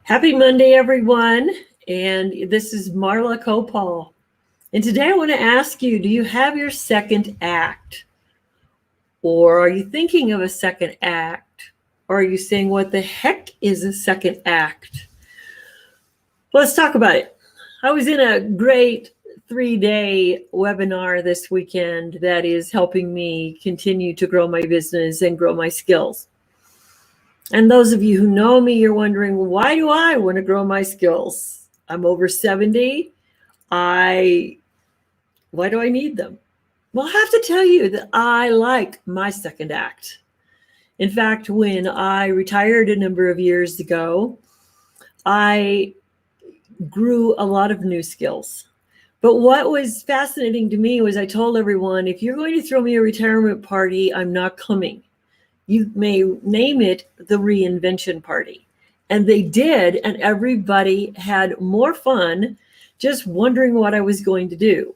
Happy Monday, everyone. And this is Marla Copal. And today I want to ask you, do you have your second act? Or are you thinking of a second act? Or are you saying, what the heck is a second act? Well, let's talk about it. I was in a great 3-day webinar this weekend that is helping me continue to grow my business and grow my skills. And those of you who know me, you're wondering, why do I want to grow my skills? I'm over 70. Why do I need them? Well, I have to tell you that I like my second act. In fact, when I retired a number of years ago, I grew a lot of new skills. But what was fascinating to me was I told everyone, if you're going to throw me a retirement party, I'm not coming. You may name it the reinvention party. And they did, and everybody had more fun just wondering what I was going to do.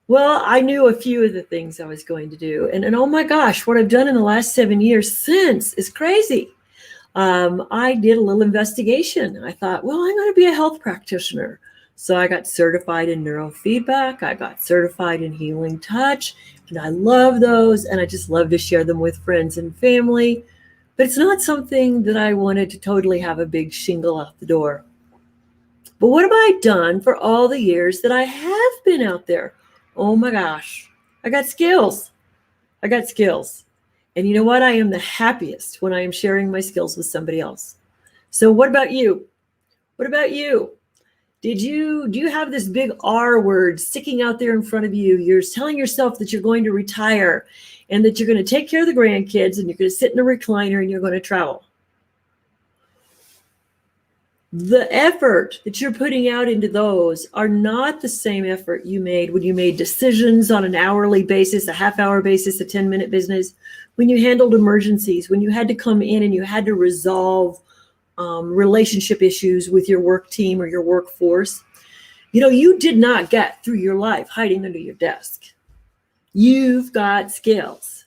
Well, I knew a few of the things I was going to do. And oh my gosh, what I've done in the last 7 years since is crazy. I did a little investigation. I thought, well, I'm going to be a health practitioner. So I got certified in neurofeedback. I got certified in healing touch. And I love those. And I just love to share them with friends and family. But it's not something that I wanted to totally have a big shingle out the door. But what have I done for all the years that I have been out there? Oh my gosh, I got skills. I got skills. And you know what? I am the happiest when I am sharing my skills with somebody else. So what about you? What about you? Do you have this big R word sticking out there in front of you? You're telling yourself that you're going to retire and that you're going to take care of the grandkids and you're going to sit in a recliner and you're going to travel. The effort that you're putting out into those are not the same effort you made when you made decisions on an hourly basis, a half-hour basis, a 10-minute business, when you handled emergencies, when you had to come in and you had to resolve relationship issues with your work team or your workforce. You know, you did not get through your life hiding under your desk. You've got skills.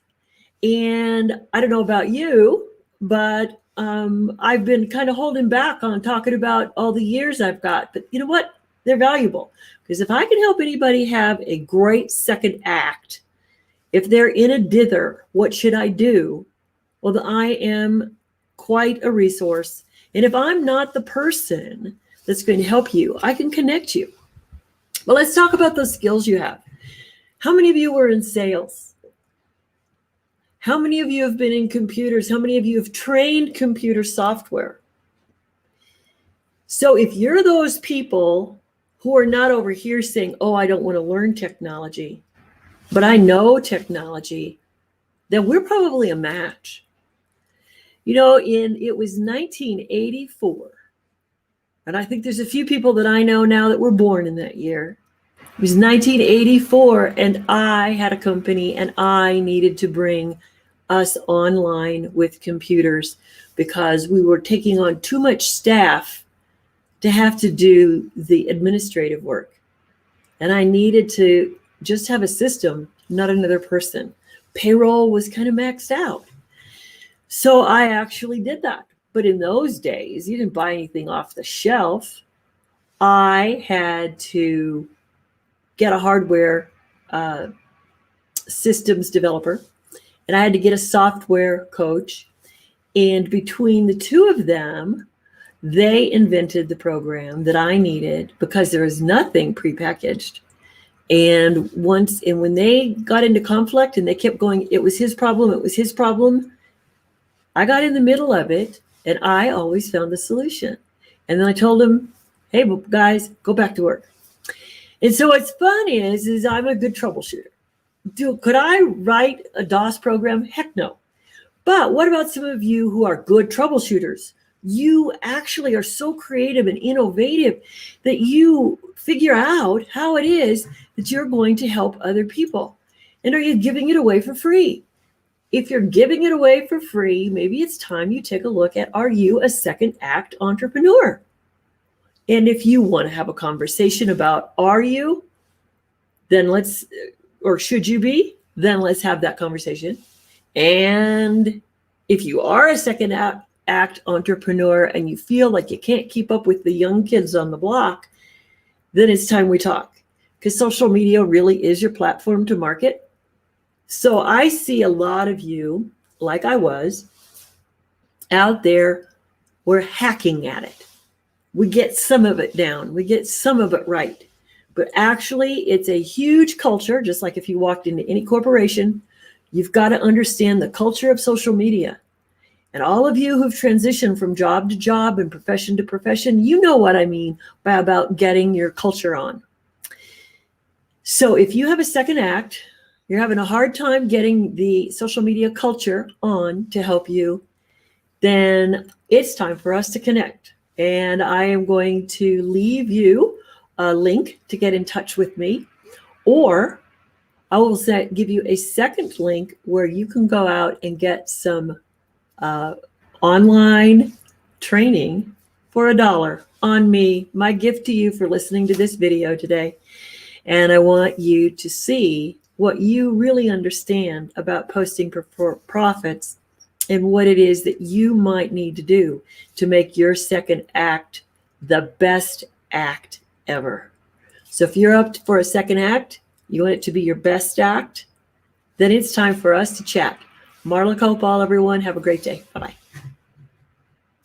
And I don't know about you, but I've been kind of holding back on talking about all the years I've got. But you know what? They're valuable. Because if I can help anybody have a great second act, if they're in a dither, what should I do? Well, then I am quite a resource. And if I'm not the person that's going to help you, I can connect you. Well, let's talk about those skills you have. How many of you were in sales? How many of you have been in computers? How many of you have trained computer software? So if you're those people who are not over here saying, oh, I don't want to learn technology, but I know technology, then we're probably a match. You know, it was 1984, and I think there's a few people that I know now that were born in that year. It was 1984, and I had a company, and I needed to bring us online with computers because we were taking on too much staff to have to do the administrative work. And I needed to just have a system, not another person. Payroll was kind of maxed out. So I actually did that. But in those days, you didn't buy anything off the shelf. I had to get a hardware systems developer, and I had to get a software coach. And between the two of them, they invented the program that I needed because there was nothing prepackaged. And when they got into conflict and they kept going, it was his problem, it was his problem, I got in the middle of it, and I always found the solution. And then I told them, hey, guys, go back to work. And so what's fun is I'm a good troubleshooter. Could I write a DOS program? Heck no. But what about some of you who are good troubleshooters? You actually are so creative and innovative that you figure out how it is that you're going to help other people. And are you giving it away for free? If you're giving it away for free, maybe it's time you take a look at, are you a second act entrepreneur? And if you want to have a conversation about, are you, then or should you be, then let's have that conversation. And if you are a second act act entrepreneur and you feel like you can't keep up with the young kids on the block, then it's time we talk, because social media really is your platform to market. So I see a lot of you, like I was, out there, we're hacking at it. We get some of it down. We get some of it right. But actually, it's a huge culture, just like if you walked into any corporation, you've got to understand the culture of social media. And all of you who've transitioned from job to job and profession to profession, you know what I mean by about getting your culture on. So if you have a second act, you're having a hard time getting the social media culture on to help you, then it's time for us to connect. And I am going to leave you a link to get in touch with me, or I will give you a second link where you can go out and get some online training for $1 on me, my gift to you for listening to this video today. And I want you to see what you really understand about posting for profits and what it is that you might need to do to make your second act the best act ever. So if you're up for a second act, you want it to be your best act, then it's time for us to chat. Marla Copal, everyone. Have a great day. Bye-bye.